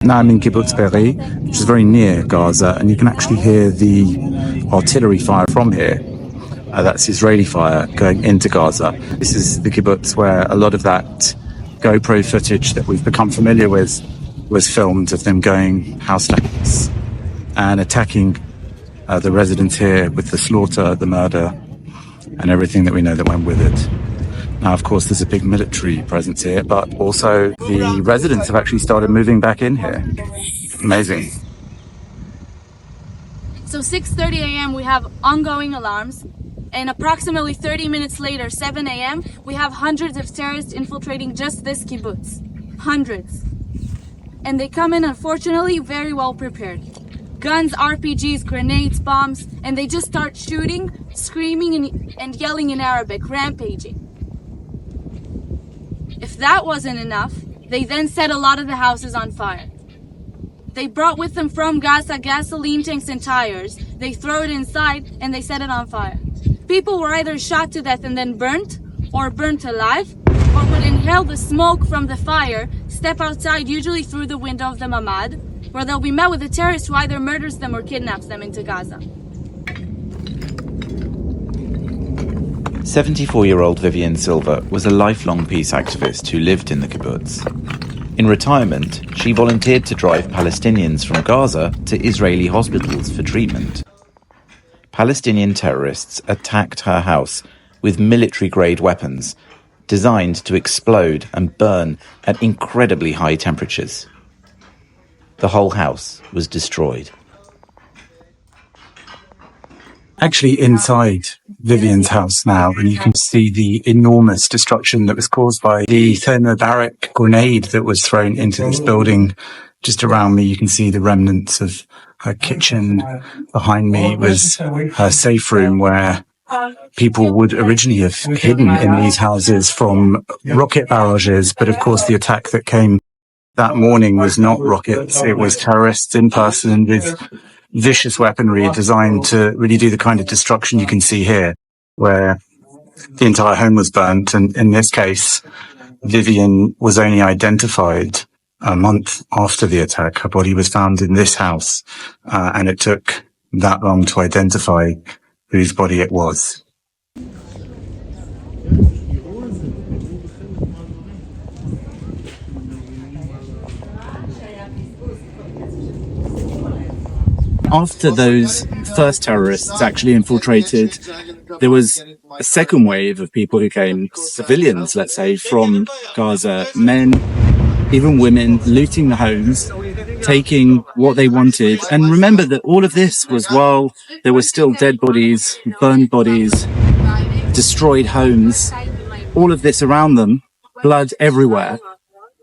Now I'm in Kibbutz Be'eri, which is very near Gaza, and you can actually hear the artillery fire from here. That's Israeli fire going into Gaza. This is the kibbutz where a lot of that GoPro footage that we've become familiar with was filmed, of them going house to house and attacking the residents here with the slaughter, the murder, and everything that we know that went with it. Now, of course, there's a big military presence here, but also the residents have actually started moving back in here. Amazing. So 6:30 a.m. we have ongoing alarms, and approximately 30 minutes later, 7 a.m., we have hundreds of terrorists infiltrating just this kibbutz. Hundreds. And they come in, unfortunately, very well prepared. Guns, RPGs, grenades, bombs, and they just start shooting, screaming and yelling in Arabic, rampaging. If that wasn't enough, they then set a lot of the houses on fire. They brought with them from Gaza gasoline tanks and tires. They throw it inside and they set it on fire. People were either shot to death and then burnt, or burnt alive, or would inhale the smoke from the fire, step outside, usually through the window of the mamad, where they'll be met with a terrorist who either murders them or kidnaps them into Gaza. 74-year-old Vivian Silva was a lifelong peace activist who lived in the kibbutz. In retirement, she volunteered to drive Palestinians from Gaza to Israeli hospitals for treatment. Palestinian terrorists attacked her house with military-grade weapons designed to explode and burn at incredibly high temperatures. The whole house was destroyed. Actually inside Vivian's house now, and you can see the enormous destruction that was caused by the thermobaric grenade that was thrown into this building. Just around me, you can see the remnants of her kitchen. Behind me was her safe room where people would originally have hidden in these houses from rocket barrages. But of course, the attack that came that morning was not rockets. It was terrorists in person with vicious weaponry designed to really do the kind of destruction you can see here, where the entire home was burnt. And in this case, Vivian was only identified a month after the attack. Her body was found in this house, and it took that long to identify whose body it was. After those first terrorists actually infiltrated, there was a second wave of people who came, civilians, let's say, from Gaza, men, even women, looting the homes, taking what they wanted. And remember that all of this was while there were still dead bodies, burned bodies, destroyed homes, all of this around them, blood everywhere.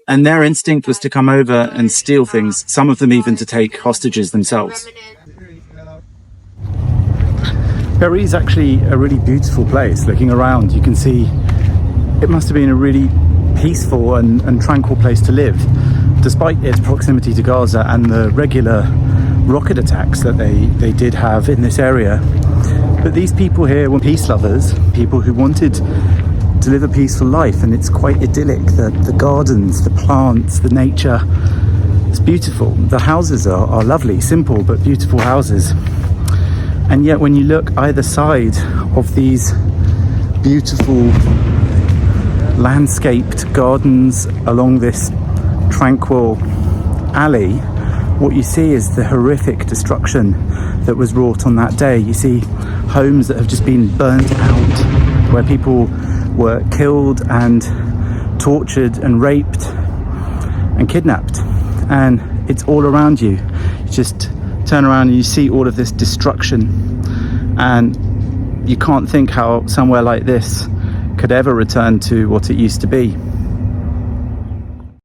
And their instinct was to come over and steal things, some of them even to take hostages themselves. Be'eri is actually a really beautiful place. Looking around, you can see it must have been a really peaceful and tranquil place to live, despite its proximity to Gaza and the regular rocket attacks that they did have in this area. But these people here were peace lovers, people who wanted to live a peaceful life, and it's quite idyllic. The gardens, the plants, the nature, it's beautiful. The houses are lovely, simple but beautiful houses. And yet when you look either side of these beautiful landscaped gardens along this tranquil alley, what you see is the horrific destruction that was wrought on that day. You see homes that have just been burnt out, where people were killed and tortured and raped and kidnapped, and it's all around you. You just turn around and you see all of this destruction, and you can't think how somewhere like this could ever return to what it used to be.